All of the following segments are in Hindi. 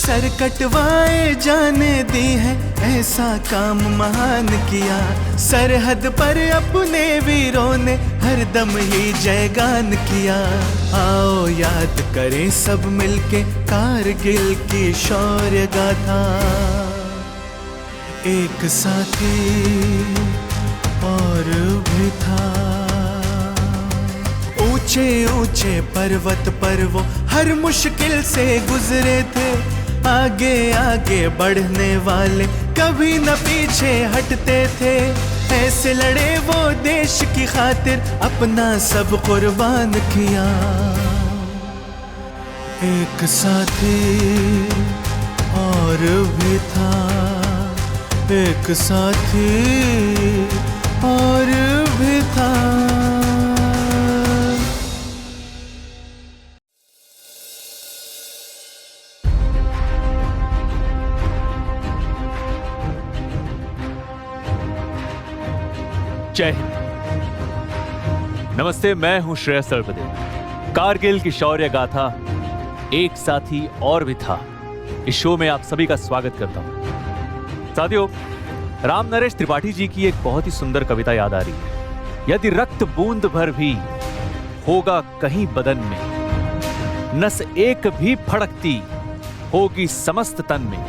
सर कटवाए जाने दी है, ऐसा काम महान किया। सरहद पर अपने वीरों ने हरदम ही जयगान किया। आओ याद करें सब मिलके कारगिल की शौर्य गाथा। एक साथी और भी था, ऊंचे ऊंचे पर्वत पर वो हर मुश्किल से गुजरे थे। आगे आगे बढ़ने वाले कभी न पीछे हटते थे। ऐसे लड़े वो देश की खातिर, अपना सब कुर्बान किया। एक साथी और भी था, एक साथी और भी था। जय हिंद, नमस्ते। मैं हूं श्रेयस तलपदे। कारगिल की शौर्य गाथा एक साथी और भी था, इस शो में आप सभी का स्वागत करता हूं। साथियों, राम नरेश त्रिपाठी जी की एक बहुत ही सुंदर कविता याद आ रही है। यदि रक्त बूंद भर भी होगा कहीं बदन में, नस एक भी फड़कती होगी समस्त तन में।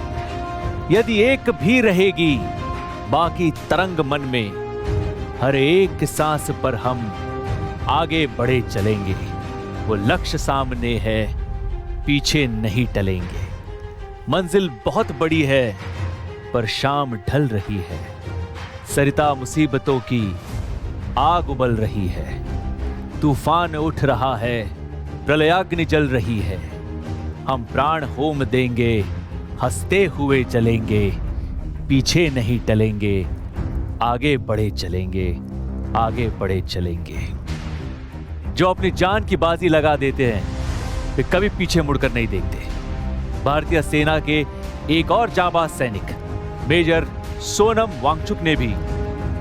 यदि एक भी रहेगी बाकी तरंग मन में, हर एक सांस पर हम आगे बढ़े चलेंगे। वो लक्ष्य सामने है, पीछे नहीं टलेंगे। मंजिल बहुत बड़ी है पर शाम ढल रही है। सरिता मुसीबतों की आग उबल रही है। तूफान उठ रहा है, प्रलयाग्नि जल रही है। हम प्राण होम देंगे, हंसते हुए चलेंगे। पीछे नहीं टलेंगे, आगे बढ़े चलेंगे, आगे बढ़े चलेंगे। जो अपनी जान की बाजी लगा देते हैं वे कभी पीछे मुड़कर नहीं देखते। भारतीय सेना के एक और जाबाज सैनिक मेजर सोनम वांगचुक ने भी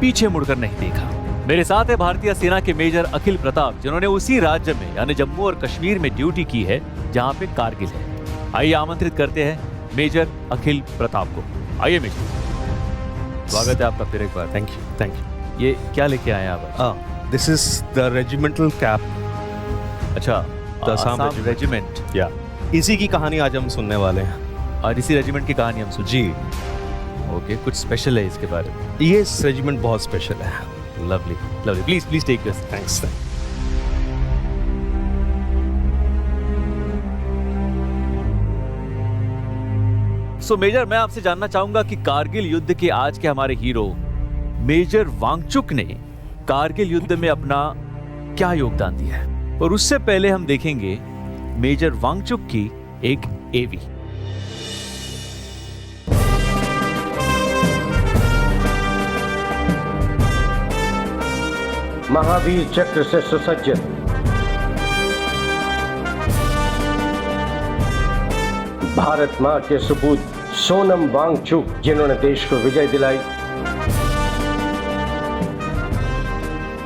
पीछे मुड़कर नहीं देखा। मेरे साथ है भारतीय सेना के मेजर अखिल प्रताप, जिन्होंने उसी राज्य में यानी जम्मू और कश्मीर में ड्यूटी की है जहां पे कारगिल है। आइए आमंत्रित करते हैं मेजर अखिल प्रताप को। आइए मेजर, स्वागत है आपका फिर एक बार। Thank you. ये क्या लेके आए आप? This is the regimental cap. अच्छा, द आसाम रेजिमेंट। या इसी की कहानी आज हम सुनने वाले हैं। और इसी रेजिमेंट की कहानी हम सुन जी। ओके, कुछ स्पेशल है इसके बारे में? ये रेजिमेंट बहुत स्पेशल है। Lovely lovely, please take this. Thanks. So major, मैं आपसे जानना चाहूंगा कि कारगिल युद्ध के आज के हमारे हीरो मेजर वांगचुक ने कारगिल युद्ध में अपना क्या योगदान दिया है। और उससे पहले हम देखेंगे मेजर वांगचुक की एक एवी। महावीर चक्र से सुसज्जित भारत मां के सपूत सोनम वांगचुक, जिन्होंने देश को विजय दिलाई।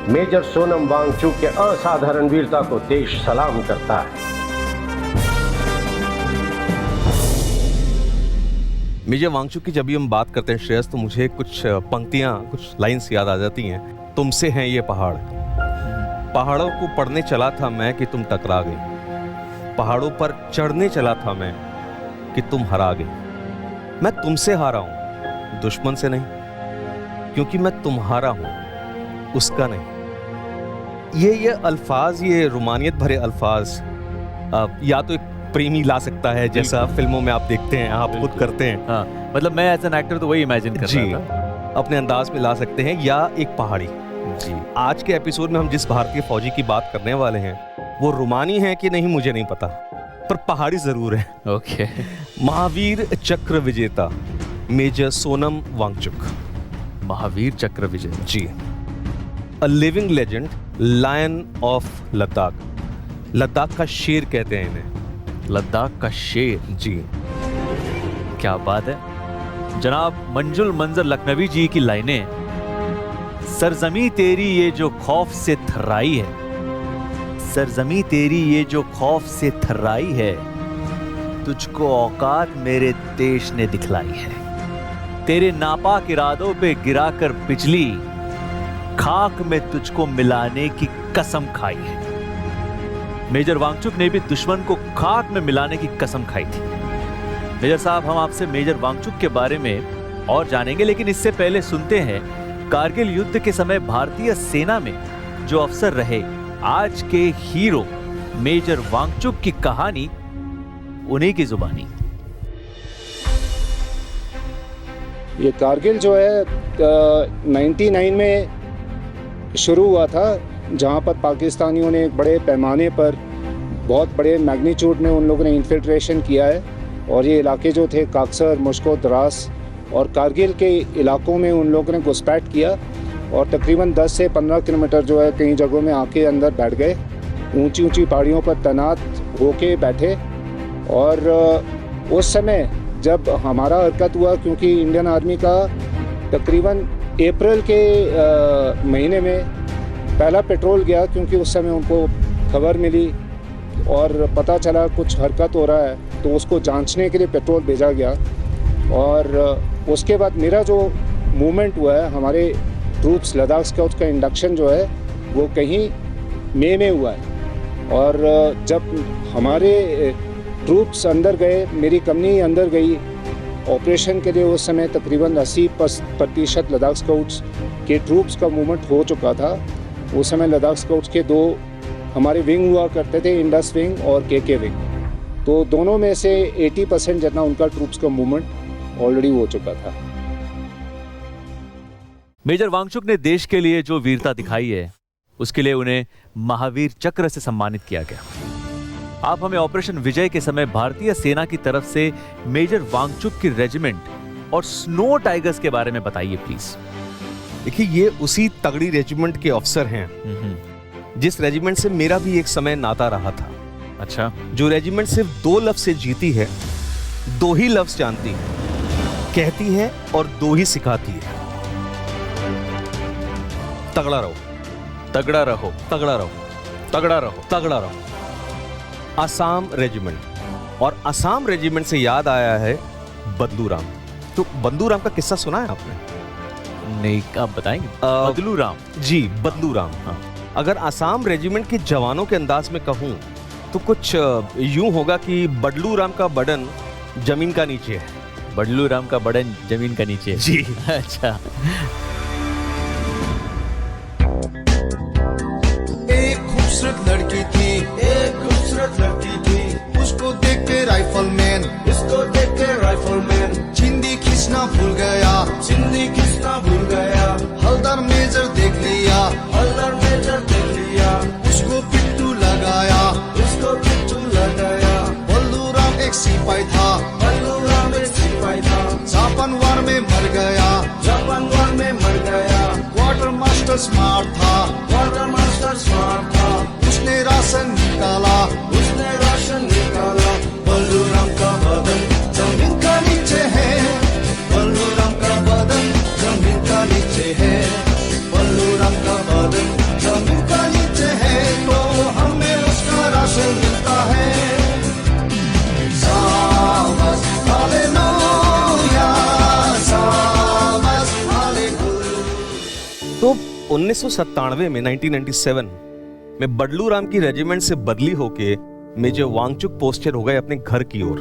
मेजर सोनम वांगचुक के असाधारण वीरता को देश सलाम करता है। मेजर वांगचुक की जब भी हम बात करते हैं श्रेयस, तो मुझे कुछ पंक्तियां, कुछ लाइंस याद आ जाती हैं। तुमसे हैं ये पहाड़, पहाड़ों को पढ़ने चला था मैं कि तुम टकरा गए। पहाड़ों पर चढ़ने चला था मैं कि तुम हरा गए। मैं तुमसे हारा हूं, दुश्मन से नहीं, क्योंकि मैं तुम्हारा हूं, उसका नहीं। ये अल्फाज, ये रोमानियत भरे अल्फाज या तो एक प्रेमी ला सकता है, जैसा फिल्मों में आप देखते हैं, आप खुद करते हैं। हाँ, मतलब मैं एज एन एक्टर तो वही इमेजिन कर रहा था। अपने अंदाज में ला सकते हैं, या एक पहाड़ी। जी। आज के एपिसोड में हम जिस भारतीय फौजी की बात करने वाले हैं वो रोमानी है कि नहीं मुझे नहीं पता, पर पहाड़ी जरूर है। ओके। महावीर चक्र विजेता major Sonam Wangchuk. Mahavir Chakra Vijay ji. A living legend, lion of Ladakh. Ladakh का शेर कहते हैं इन्हें। लद्दाख का शेर। जी। क्या बात है। जनाब मंजुल मंजर लखनवी जी की लाइनें, सरजमी तेरी ये जो खौफ से थर्राई है, सरजमी तेरी ये जो खौफ से थर्राई है, तुझको औकात मेरे देश ने दिखलाई है। तेरे नापाक इरादों पे गिराकर बिजली खाक में तुझको मिलाने की कसम खाई है। मेजर वांगचुक ने भी दुश्मन को खाक में मिलाने की कसम खाई थी। मेजर साहब, हम आपसे मेजर वांगचुक के बारे में और जानेंगे, लेकिन इससे पहले सुनते हैं कारगिल युद्ध के समय भारतीय सेना में जो अफसर रहे, आज के हीरो मेजर वांगचुक की कहानी उन्हीं की जुबानी। ये कारगिल जो है 99 में शुरू हुआ था, जहाँ पर पाकिस्तानियों ने एक बड़े पैमाने पर बहुत बड़े मैग्नीट्यूड में उन लोगों ने इन्फिल्ट्रेशन किया है। और ये इलाके जो थे काक्सर, मुश्को, द्रास और कारगिल के इलाकों में उन लोगों ने घुसपैठ किया और तकरीबन 10 से 15 किलोमीटर जो है कई जगहों में आके अंदर बैठ गए, ऊंची ऊंची पहाड़ियों पर तैनात होके बैठे। और उस समय जब हमारा हरकत हुआ, क्योंकि इंडियन आर्मी का तकरीबन अप्रैल के महीने में पहला पेट्रोल गया, क्योंकि उस समय उनको खबर मिली और पता चला कुछ हरकत हो रहा है, तो उसको जांचने के लिए पेट्रोल भेजा गया। और उसके बाद मेरा जो मूवमेंट हुआ है, हमारे ट्रूप्स लद्दाख स्काउट्स का इंडक्शन जो है वो कहीं मई में हुआ है। और जब हमारे ट्रूप्स अंदर गए, मेरी कंपनी अंदर गई ऑपरेशन के लिए, उस समय तकरीबन 80% लद्दाख स्काउट्स के ट्रूप्स का मूवमेंट हो चुका था। उस समय लद्दाख स्काउट्स के 2 हमारे विंग हुआ करते थे, इंडस विंग और के विंग। तो दोनों में से 80% जितना उनका ट्रूप्स का मूवमेंट ऑलरेडी हो चुका था। मेजर वांगचुक ने देश के लिए जो वीरता दिखाई है, उसके लिए उन्हें महावीर चक्र से सम्मानित किया गया। आप हमें ऑपरेशन विजय के समय भारतीय सेना की तरफ से मेजर वांगचुक की रेजिमेंट और स्नो टाइगर्स के बारे में बताइए प्लीज। देखिए, ये उसी तगड़ी रेजिमेंट के अफसर हैं जिस रेजिमेंट से मेरा भी एक समय नाता रहा था। अच्छा। जो रेजिमेंट सिर्फ 2 लफ्ज से जीती है, 2 ही लफ्ज जानती है, कहती है और 2 ही सिखाती है। तगड़ा रहो, तगड़ा रहो, तगड़ा रहो, तगड़ा रहो, तगड़ा रहो। असम रेजिमेंट। और असम रेजिमेंट से याद आया है बदलू राम। तो बदलू राम का किस्सा सुना है आपने? नहीं, आप बताएंगे? बदलू राम जी, बदलू राम। हाँ। अगर असम रेजिमेंट के जवानों के अंदाज में कहूं तो कुछ यूं होगा कि बदलू राम का बटन जमीन का नीचे है। बदलू राम का बटन जमीन का नीचे है। जी। अच्छा। एक खूबसूरत लड़की थी, एक खूबसूरत लड़की थी, उसको देख के राइफलमैन, उसको देख के राइफलमैन चिंदी खींचना भूल गया, चिंदी खींचना भूल गया। हवलदार मेजर देख लिया, हवलदार मेजर देख लिया, उसको पिट्टू लगाया, उसको पिट्टू लगाया। बल्लू राम एक सिपाही था, बल्लू राम एक सिपाही था, जापान वार में मर गया, जापान वार में मर गया। क्वार्टर मास्टर स्मार्ट था, क्वार्टर मास्टर स्मार्ट था, उसने राशन निकाला, उसने राशन निकाला। बल्लू राम का बदन जमीन का नीचे है, बल्लू राम का बदन जमीन का नीचे है, बल्लू राम का बदन जमीन का नीचे है, तो हमें उसका राशन मिलता है। शाबाश हालेलुया, शाबाश हालेलुया। तो 1997 में 1997 में बदलू राम की रेजिमेंट से बदली होके मेजर वांगचुक पोस्टेड हो गए अपने घर की ओर,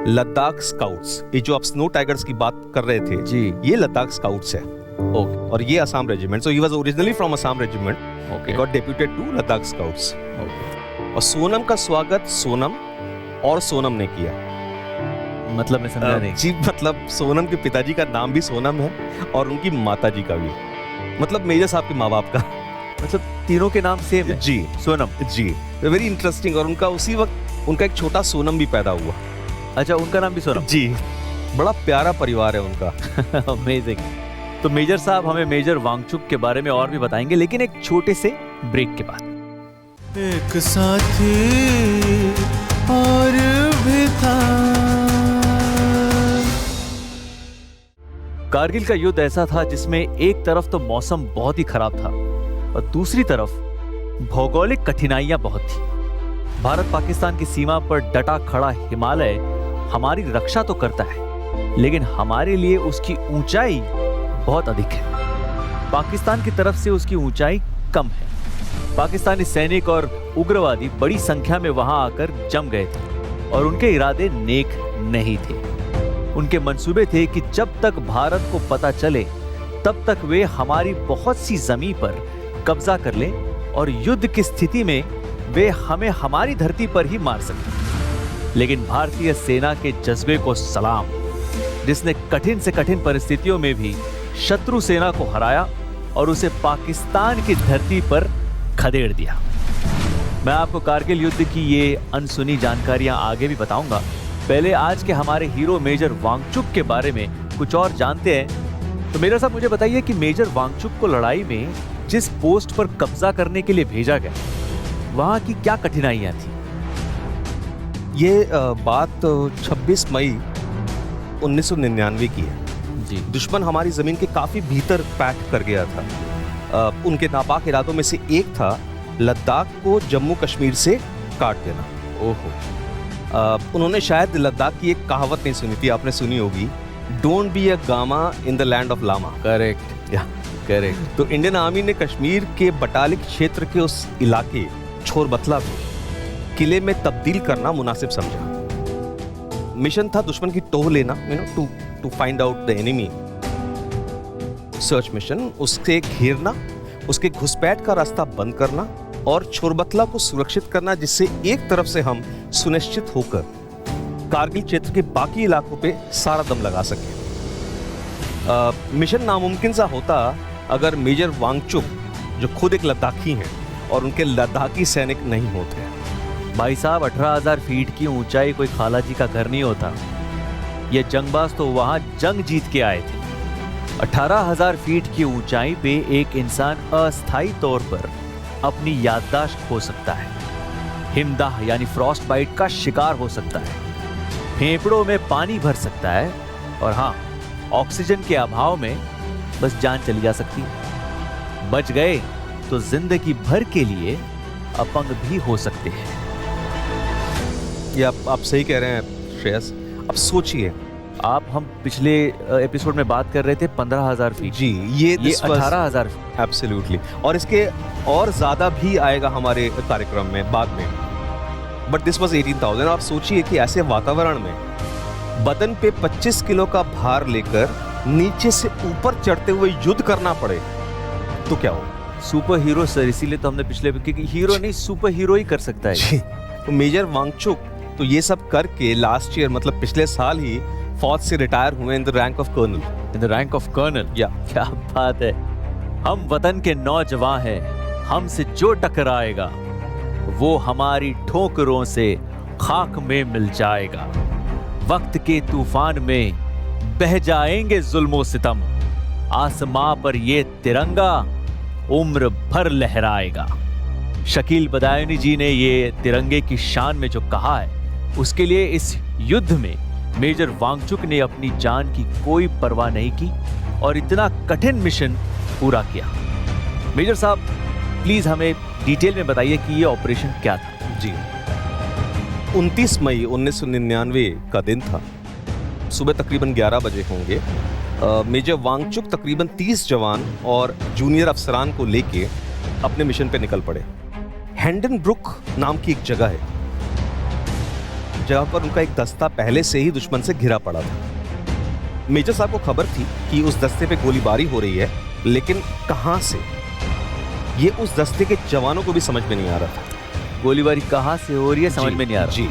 लद्दाख स्काउट्स। ये जो आप स्नो टाइगर्स की बात कर रहे थे जी, ये लद्दाख स्काउट्स है। ओके। और ये Assam regiment. So he was originally from Assam regiment, okay. He got deputed to Ladakh scouts. Okay. और सोनम का स्वागत सोनम और सोनम ने किया। मतलब मैं समझा नहीं। जी, मतलब सोनम के पिताजी का नाम भी सोनम है और उनकी माताजी का भी, मतलब मेजर साहब के माँ बाप का। मतलब तीनों के नाम सेम है? जी, सोनम। जी, वेरी इंटरेस्टिंग। और उनका उसी वक्त उनका एक छोटा सोनम भी पैदा हुआ। अच्छा, उनका नाम भी सोनम? जी, बड़ा प्यारा परिवार है उनका। अमेजिंग। तो मेजर साहब हमें मेजर वांगचुक के बारे में और भी बताएंगे, लेकिन एक छोटे से ब्रेक के बाद। एक साथी और भी था। कारगिल का युद्ध ऐसा था जिसमें एक तरफ तो मौसम बहुत ही खराब था और दूसरी तरफ भौगोलिक कठिनाइयां बहुत थी। भारत पाकिस्तान की सीमा पर डटा खड़ा हिमालय हमारी रक्षा तो करता है, लेकिन हमारे लिए उसकी ऊंचाई बहुत अधिक है। पाकिस्तान की तरफ से उसकी ऊंचाई कम है। पाकिस्तानी सैनिक और उग्रवादी बड़ी संख्या में वहां आकर जम गए थे और उनके इरादे नेक नहीं थे। उनके मंसूबे थे कि जब तक भारत को पता चले तब तक वे हमारी बहुत सी जमीन पर कब्जा कर लें और युद्ध की स्थिति में वे हमें हमारी धरती पर ही मार सकें। लेकिन भारतीय सेना के जज्बे को सलाम, जिसने कठिन से कठिन परिस्थितियों में भी शत्रु सेना को हराया और उसे पाकिस्तान की धरती पर खदेड़ दिया। मैं आपको कारगिल युद्ध की ये अनसुनी जानकारियां आगे भी बताऊंगा। पहले आज के हमारे हीरो मेजर वांगचुक के बारे में कुछ और जानते हैं। तो मेजर साहब, मुझे बताइए कि मेजर वांगचुक को लड़ाई में जिस पोस्ट पर कब्जा करने के लिए भेजा गया, वहां की क्या कठिनाइयां थी? ये बात 26 मई 1999 की है जी। दुश्मन हमारी जमीन के काफी भीतर पैक कर गया था। उनके नापाक इरादों में से एक था लद्दाख को जम्मू कश्मीर से काट देना। ओहो। उन्होंने शायद लद्दाख की एक कहावत नहीं सुनी थी, आपने सुनी होगी, don't be a gama in the land of lama. Correct, yeah correct. तो इंडियन आर्मी ने कश्मीर के बटालिक क्षेत्र के उस इलाके छोरबतला को किले में तब्दील करना मुनासिब समझा। मिशन था दुश्मन की टोह लेना, to find out the enemy. Search mission, उससे घेरना, उसके घुसपैठ का रास्ता बंद करना और छोरबतला को सुरक्षित करना, जिससे एक तरफ से हम सुनिश्चित होकर कारगिल क्षेत्र के बाकी इलाकों पे सारा दम लगा सके। मिशन नामुमकिन सा होता अगर मेजर वांगचुक, जो खुद एक लद्दाखी हैं, और उनके लद्दाखी सैनिक नहीं होते। भाई साहब, 18,000 फीट की ऊंचाई कोई खाला जी का घर नहीं होता। ये जंगबाज तो वहां जंग जीत के आए थे। 18,000 फीट की ऊंचाई पे एक इंसान अस्थायी तौर पर अपनी याददाश्त खो सकता है, हिमदाह यानी फ्रॉस्ट बाइट का शिकार हो सकता है, फेफड़ों में पानी भर सकता है और हाँ, ऑक्सीजन के अभाव में बस जान चली जा सकती है। बच गए तो जिंदगी भर के लिए अपंग भी हो सकते हैं। ये आप सही कह रहे हैं श्रेयस। अब सोचिए, हम पिछले एपिसोड में बात कर रहे थे 15,000 फीट। जी, ये 18,000। एब्सोल्युटली। और इसके और ज्यादा भी आएगा हमारे कार्यक्रम में बाद में, बट दिस वाज 18,000। आप सोचिए कि ऐसे वातावरण में बदन पे 25 किलो का भार लेकर नीचे से ऊपर चढ़ते हुए युद्ध करना पड़े तो क्या हो? सुपर हीरो सर, इसीलिए तो हमने पिछले, क्योंकि हीरो नहीं, सुपर हीरो ही कर सकता है। तो मेजर वांगचुक तो ये सब करके लास्ट ईयर, मतलब पिछले साल ही फौज से रिटायर हुए in the rank of colonel. In the rank of colonel, या क्या बात है। हम वतन के नौजवान हैं, हमसे जो टकराएगा वो हमारी ठोकरों से खाक में मिल जाएगा। वक्त के तूफान में बह जाएंगे जुल्मो सितम, आसमां पर ये तिरंगा उम्र भर लहराएगा। शकील बदायूनी जी ने ये तिरंगे की शान में जो कहा है, उसके लिए इस युद्ध में मेजर वांगचुक ने अपनी जान की कोई परवाह नहीं की और इतना कठिन मिशन पूरा किया। मेजर साहब, प्लीज हमें डिटेल में बताइए कि ये ऑपरेशन क्या था। जी, 29 मई 1999 का दिन था। सुबह तकरीबन 11 बजे होंगे। मेजर वांगचुक तकरीबन 30 जवान और जूनियर अफसरान को लेके अपने मिशन पे निकल पड़े। हैंडनब्रुक नाम की एक जगह है, जहां पर उनका एक दस्ता पहले से ही दुश्मन से घिरा पड़ा था। मेजर साहब को खबर थी कि उस दस्ते पे गोलीबारी हो रही है, लेकिन कहां से, ये उस दस्ते के जवानों को भी समझ में नहीं आ रहा था। गोलीबारी कहां से हो रही है समझ में नहीं आ रहा। जी,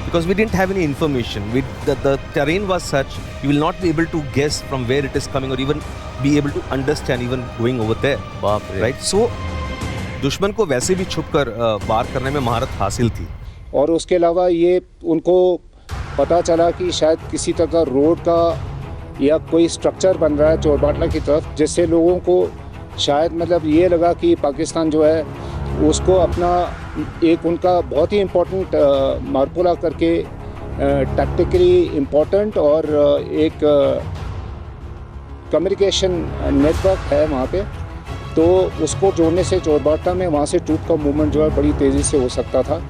because we didn't have any information. The terrain was such you will not be able to guess from where it is coming or even be able to understand even going over there. बाप रे। Right? So दुश्मन को वैसे भी छुपकर वार करने में महारत हासिल थी। और उसके अलावा ये उनको पता चला कि शायद किसी तरह का रोड का या कोई स्ट्रक्चर बन रहा है चोरबाटला की तरफ, जिससे लोगों को शायद मतलब ये लगा कि पाकिस्तान जो है उसको अपना एक उनका बहुत ही इम्पोर्टेंट मारपुला करके टैक्टिकली इम्पोर्टेंट और एक कम्युनिकेशन नेटवर्क है वहाँ पे, तो उसको जोड़ने से चोरबाटला में वहाँ से ट्रूप का मूवमेंट जो है बड़ी तेज़ी से हो सकता था।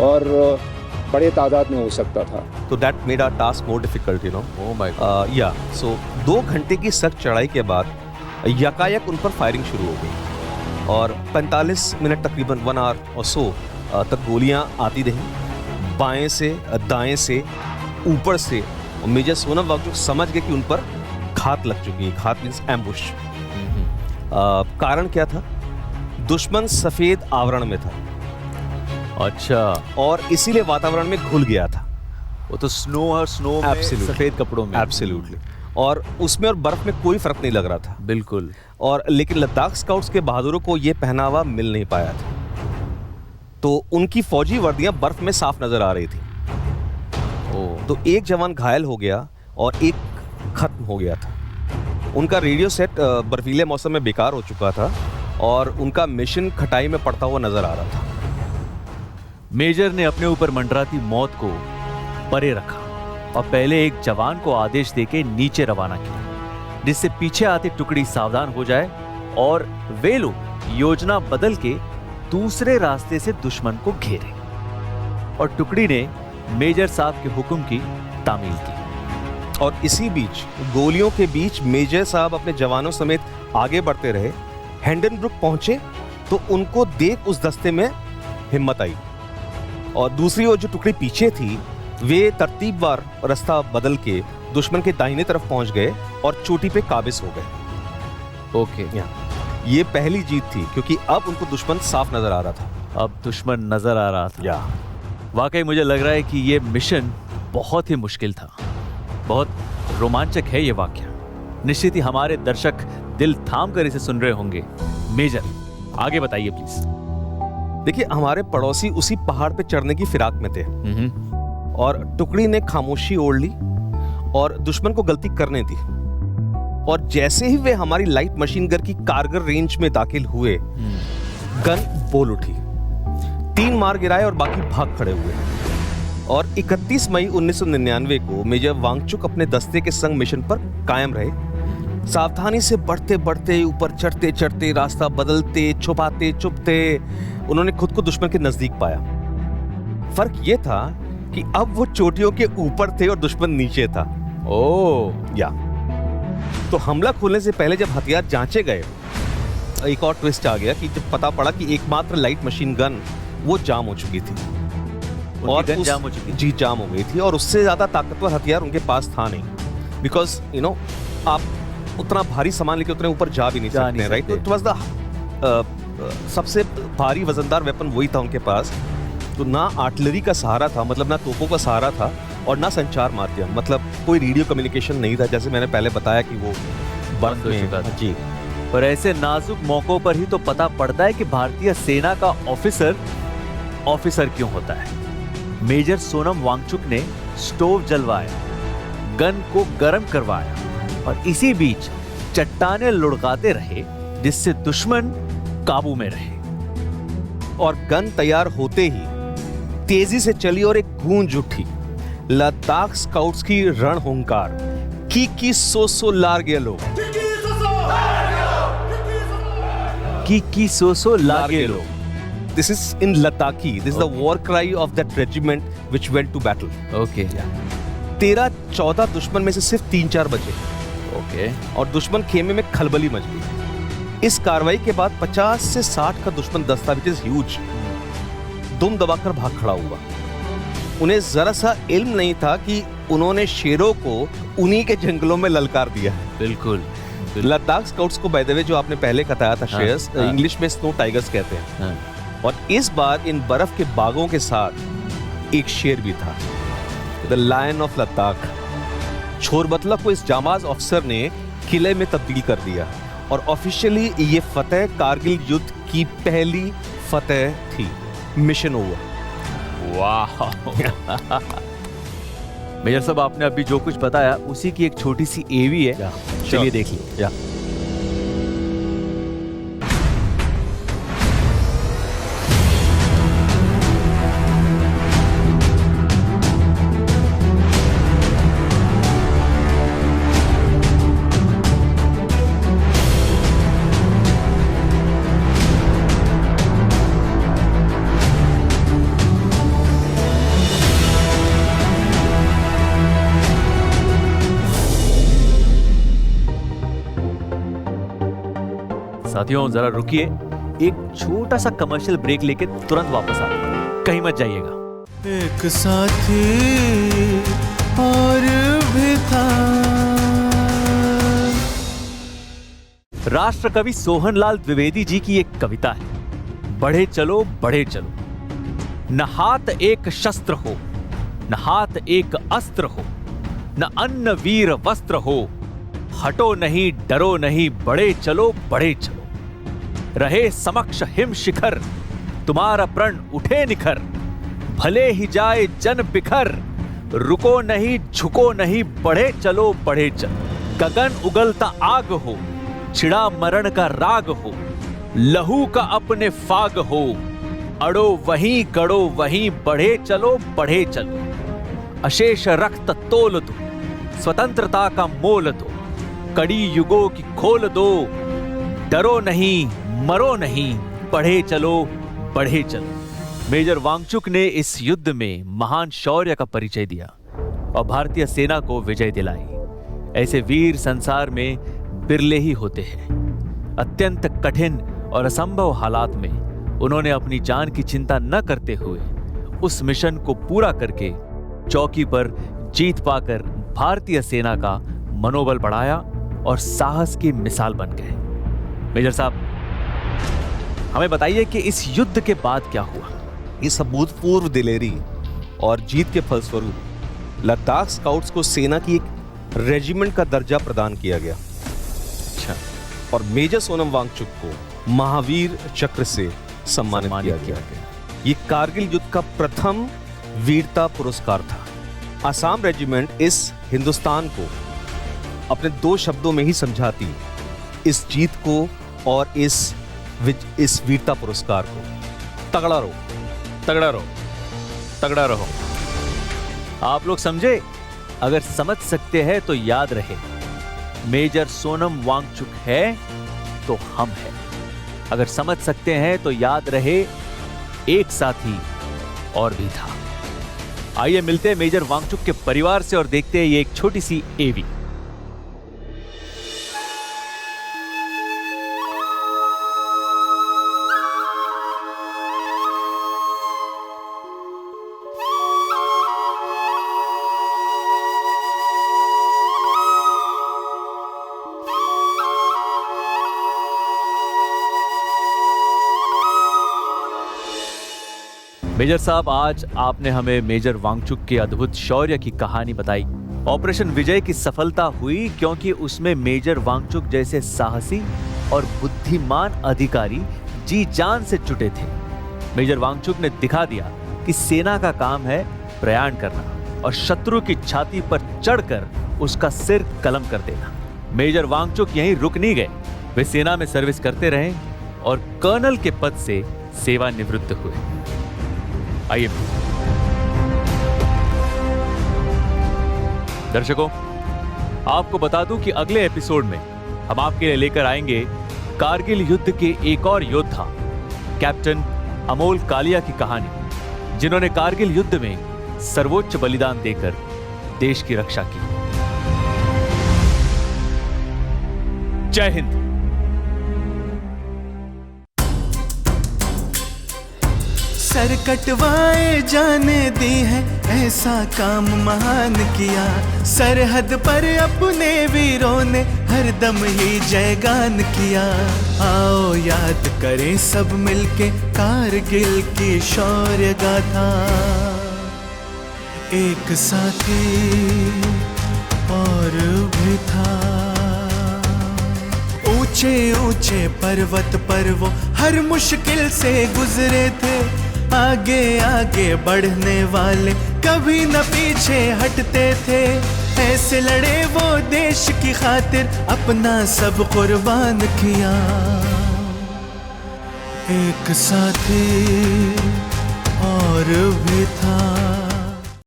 और बड़े तादाद में हो सकता था। तो that made our task more difficult, you know. Oh my god. Yeah so 2 घंटे की सख्त चढ़ाई के बाद यकायक उन पर फायरिंग शुरू हो गई और 45 मिनट तकरीबन 1 आवर और सो तक गोलियां आती रहीं, बाएं से दाएं से ऊपर से। और मेजर सोनम वांगचुक समझ गए कि उन पर घात लग चुकी है। घात मीन्स एम्बुश। कारण क्या था? दुश्मन सफेद आवरण में था अच्छा, और इसीलिए वातावरण में घुल गया था। वो तो स्नो में Absolutely. सफेद कपड़ों में। एब्सोल्युटली। और उसमें और बर्फ में कोई फर्क नहीं लग रहा था। बिल्कुल। और लेकिन लद्दाख स्काउट्स के बहादुरों को यह पहनावा मिल नहीं पाया था, तो उनकी फौजी वर्दियां बर्फ में साफ नजर आ रही थी। ओह, तो एक जवान घायल हो गया और एक खत्म हो गया था। उनका रेडियो सेट बर्फीले मौसम में बेकार हो चुका था और उनका मिशन खटाई में पड़ता हुआ नजर आ रहा था। मेजर ने अपने ऊपर मंडराती मौत को परे रखा और पहले एक जवान को आदेश देके नीचे रवाना किया, जिससे पीछे आती टुकड़ी सावधान हो जाए और वे लोग योजना बदल के दूसरे रास्ते से दुश्मन को घेरे। और टुकड़ी ने मेजर साहब के हुक्म की तामील की। और इसी बीच गोलियों के बीच मेजर साहब अपने जवानों समेत आगे बढ़ते रहे। हैंडनब्रुक पहुंचे तो उनको देख उस दस्ते में हिम्मत आई और दूसरी ओर जो टुकड़ी पीछे थी वे तरतीबवार रास्ता बदल के दुश्मन के दाहिने तरफ पहुंच गए और चोटी पे काबिज हो गए। ओके, ये पहली जीत थी क्योंकि अब उनको दुश्मन साफ नजर आ रहा था। अब दुश्मन नजर आ रहा था। वाकई मुझे लग रहा है कि ये मिशन बहुत ही मुश्किल था। बहुत रोमांचक है ये वाकया। निश्चित ही हमारे दर्शक दिल थाम कर इसे सुन रहे होंगे। मेजर, आगे बताइए प्लीज। देखिए, हमारे पड़ोसी उसी पहाड़ पे चढ़ने की फिराक में थे और टुकड़ी ने खामोशी ओढ़ ली और दुश्मन को गलती करने दी। और जैसे ही वे हमारी लाइट मशीन गन की कारगर रेंज में दाखिल हुए, गन बोल उठी। 3 मार गिराए और बाकी भाग खड़े हुए। और 31 मई 1999 को मेजर वांगचुक अपने दस्ते के संग मिशन पर कायम रहे। सावधानी से बढ़ते बढ़ते, ऊपर चढ़ते चढ़ते, रास्ता बदलते, छुपाते छुपते उन्होंने खुद को दुश्मन के नजदीक पाया। फर्क यह था कि अब वो चोटियों के ऊपर थे और दुश्मन नीचे था। या तो हमला खोलने से पहले जब हथियार जांचे गए, एक और ट्विस्ट आ गया कि जब पता पड़ा कि एकमात्र लाइट मशीन गन वो जाम हो चुकी थी और जाम हो चुकी थी। जी जाम हो गई थी और उससे ज्यादा ताकतवर हथियार उनके पास था नहीं। बिकॉज यू नो आप उतना भारी सामान लेके उतने ऊपर जा भी नहीं सकते, राइट? तो इट वाज द सबसे भारी वजनदार वेपन वही था उनके पास। तो ना आर्टिलरी का सहारा था, मतलब ना तोपों का सहारा था, और ना संचार माध्यम, मतलब कोई रेडियो कम्युनिकेशन नहीं था, जैसे मैंने पहले बताया कि वो बर्फ में चुका था। जी। पर ऐसे नाजुक मौकों पर ही तो पता पड़ता है कि भारतीय सेना का ऑफिसर क्यों होता है। मेजर सोनम वांगचुक ने स्टोव जलवाया, गन को गर्म करवाया और इसी बीच चट्टाने लुढ़काते रहे जिससे दुश्मन काबू में रहे। और गन तैयार होते ही तेजी से चली और एक गूंज उठी, लद्दाख स्काउट्स की रण हुंकार, की सो लार गेलो, की सो लागेलो। This is in Ladakhi. This is the war cry of that regiment which went to battle. Okay 13-14 दुश्मन में से सिर्फ 3-4 बचे ओके और दुश्मन खेमे में खलबली मच गई। इस कार्रवाई के बाद 50 से 60 का दुश्मन दस्ता, which is huge, दुम दबाकर भाग खड़ा हुआ। उन्हें जरा सा इल्म नहीं था कि उन्होंने शेरों को उन्हीं के जंगलों में ललकार दिया है। बिल्कुल। लद्दाख स्काउट्स को बाय द वे जो आपने पहले बताया था श्रेयस, हाँ। इंग्लिश में स्नो टाइगर्स कहते हैं। हाँ। और इस बार इन बर्फ के बागों के साथ एक शेर भी था, द लायन ऑफ लद्दाख। छोरबतला को इस जामाज अफसर ने किले में तब्दील कर दिया और ऑफिशियली ये फतेह कारगिल युद्ध की पहली फतेह थी। Mission over. वाह मेजर साहब, आपने अभी जो कुछ बताया उसी की एक छोटी सी एवी है, चलिए देख लीजिए। साथियों जरा रुकिए, एक छोटा सा कमर्शियल ब्रेक लेके तुरंत वापस आ रहे, कहीं मत जाइएगा। एक साथी और भी था। राष्ट्र कवि सोहनलाल द्विवेदी जी की एक कविता है, बढ़े चलो बढ़े चलो, न हाथ एक शस्त्र हो, न हाथ एक अस्त्र हो, न अन्न वीर वस्त्र हो, हटो नहीं डरो नहीं, बढ़े चलो बढ़े चलो, रहे समक्ष हिम शिखर, तुम्हारा प्रण उठे निखर, भले ही जाए जन बिखर, रुको नहीं झुको नहीं, बढ़े चलो बढ़े चलो, गगन उगलता आग हो, छिड़ा मरण का राग हो, लहू का अपने फाग हो, अड़ो वहीं गड़ो वहीं, बढ़े चलो बढ़े चलो, अशेष रक्त तोल दो, स्वतंत्रता का मोल दो, कड़ी युगों की खोल दो, डरो नहीं मरो नहीं, बढ़े चलो बढ़े चलो। मेजर वांगचुक ने इस युद्ध में महान शौर्य का परिचय दिया और भारतीय सेना को विजय दिलाई। ऐसे वीर संसार में बिरले ही होते हैं। अत्यंत कठिन और असंभव हालात में उन्होंने अपनी जान की चिंता न करते हुए उस मिशन को पूरा करके चौकी पर जीत पाकर भारतीय सेना का मनोबल बढ़ाया और साहस की मिसाल बन गए। मेजर साहब, हमें बताइए कि इस युद्ध के बाद क्या हुआ? इस अभूतपूर्व दिलेरी और जीत के फलस्वरूप लद्दाख स्काउट्स को सेना की एक रेजिमेंट का दर्जा प्रदान किया गया। अच्छा। और मेजर सोनम वांगचुक को महावीर चक्र से सम्मानित किया गया। ये कारगिल युद्ध का प्रथम वीरता पुरस्कार था। आसाम रेजिमेंट इस हिंदुस्तान को अपने 2 शब्दों में ही समझाती, इस जीत को और इस वीरता पुरस्कार को। तगड़ा रहो, तगड़ा रहो, तगड़ा रहो। आप लोग समझे? अगर समझ सकते हैं तो याद रहे, मेजर सोनम वांगचुक है तो हम हैं। अगर समझ सकते हैं तो याद रहे, एक साथी और भी था। आइए मिलते हैं मेजर वांगचुक के परिवार से और देखते हैं ये एक छोटी सी एवी। मेजर साहब, आज आपने हमें मेजर वांगचुक के अद्भुत शौर्य की कहानी बताई। ऑपरेशन विजय की सफलता हुई क्योंकि उसमें मेजर वांगचुक जैसे साहसी और बुद्धिमान अधिकारी जी जान से जुटे थे। मेजर वांगचुक ने दिखा दिया कि सेना का काम है प्रयाण करना और शत्रु की छाती पर चढ़कर उसका सिर कलम कर देना। मेजर वांगचुक यहीं रुक नहीं गए, वे सेना में सर्विस करते रहे और कर्नल के पद से सेवानिवृत्त हुए। आइए दर्शकों, आपको बता दूं कि अगले एपिसोड में हम आपके लिए लेकर आएंगे कारगिल युद्ध के एक और योद्धा कैप्टन अमोल कालिया की कहानी, जिन्होंने कारगिल युद्ध में सर्वोच्च बलिदान देकर देश की रक्षा की। जय हिंद। सर कटवाए जाने दी है, ऐसा काम महान किया। सरहद पर अपने वीरों ने हरदम ही जयगान किया। आओ याद करें सब मिलके कारगिल की शौर्य गाथा। एक साथी और भी था। ऊंचे ऊंचे पर्वत पर वो हर मुश्किल से गुजरे थे। आगे आगे बढ़ने वाले कभी न पीछे हटते थे। ऐसे लड़े वो देश की खातिर, अपना सब कुर्बान किया। एक साथी और भी था।